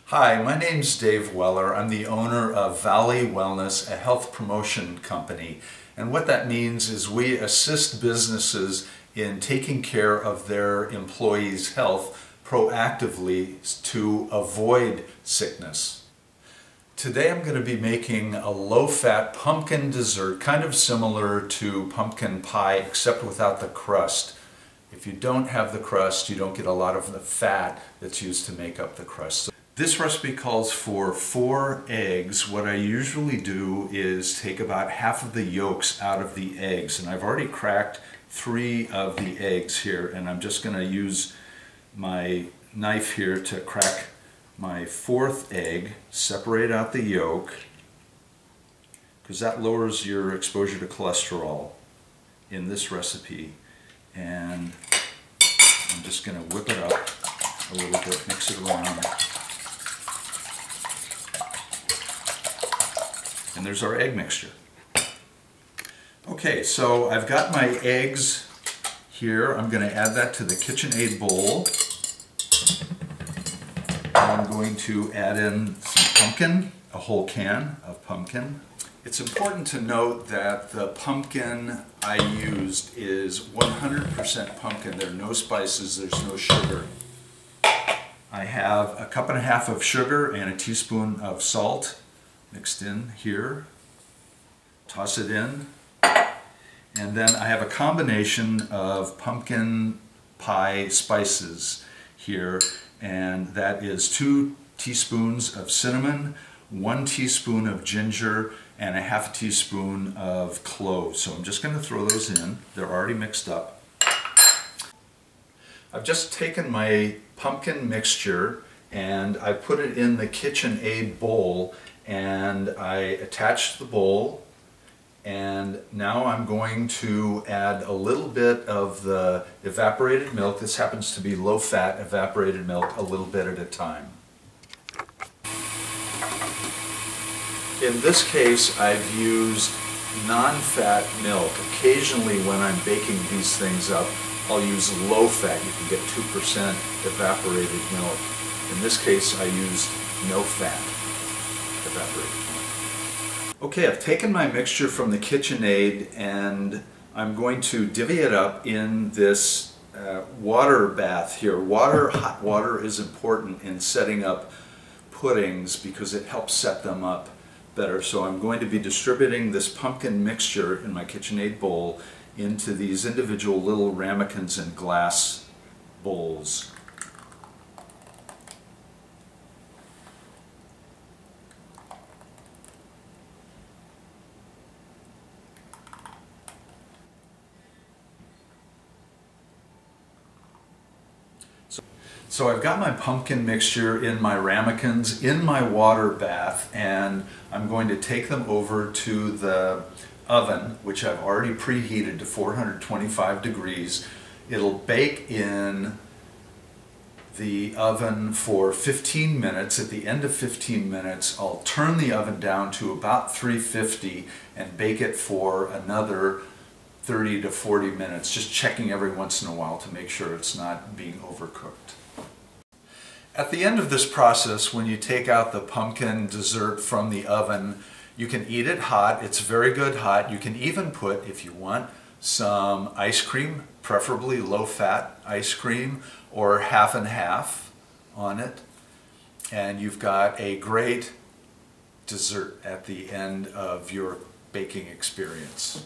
Hi, my name's Dave Weller. I'm the owner of Valley Wellness, a health promotion company. And what that means is we assist businesses in taking care of their employees' health proactively to avoid sickness. Today I'm going to be making a low-fat pumpkin dessert, kind of similar to pumpkin pie except without the crust. If you don't have the crust, you don't get a lot of the fat that's used to make up the crust. This recipe calls for 4 eggs. What I usually do is take about half of the yolks out of the eggs, and I've already cracked 3 of the eggs here, and I'm just going to use my knife here to crack my 4th egg, separate out the yolk, because that lowers your exposure to cholesterol in this recipe. And I'm just going to whip it up a little bit, mix it around. And there's our egg mixture. Okay, so I've got my eggs here. I'm going to add that to the KitchenAid bowl. I'm going to add in some pumpkin, a whole can of pumpkin. It's important to note that the pumpkin I used is 100% pumpkin. There are no spices, there's no sugar. I have a 1.5 cups of sugar and a teaspoon of salt mixed in here. Toss it in. And then I have a combination of pumpkin pie spices here, and that is 2 teaspoons of cinnamon, 1 teaspoon of ginger, and a 1/2 teaspoon of cloves. So I'm just going to throw those in. They're already mixed up. I've just taken my pumpkin mixture and I put it in the KitchenAid bowl, and I attached the bowl, and now I'm going to add a little bit of the evaporated milk. This happens to be low-fat evaporated milk, a little bit at a time. In this case, I've used non-fat milk. Occasionally when I'm baking these things up, I'll use low-fat. You can get 2% evaporated milk. In this case, I used no-fat evaporated milk. Okay, I've taken my mixture from the KitchenAid and I'm going to divvy it up in this water bath here. Hot water is important in setting up puddings because it helps set them up better. So I'm going to be distributing this pumpkin mixture in my KitchenAid bowl into these individual little ramekins and glass bowls. So I've got my pumpkin mixture in my ramekins in my water bath, and I'm going to take them over to the oven, which I've already preheated to 425 degrees. It'll bake in the oven for 15 minutes. At the end of 15 minutes, I'll turn the oven down to about 350 and bake it for another 30 to 40 minutes, just checking every once in a while to make sure it's not being overcooked. At the end of this process, when you take out the pumpkin dessert from the oven, you can eat it hot. It's very good hot. You can even put, if you want, some ice cream, preferably low-fat ice cream, or half and half on it. And you've got a great dessert at the end of your baking experience.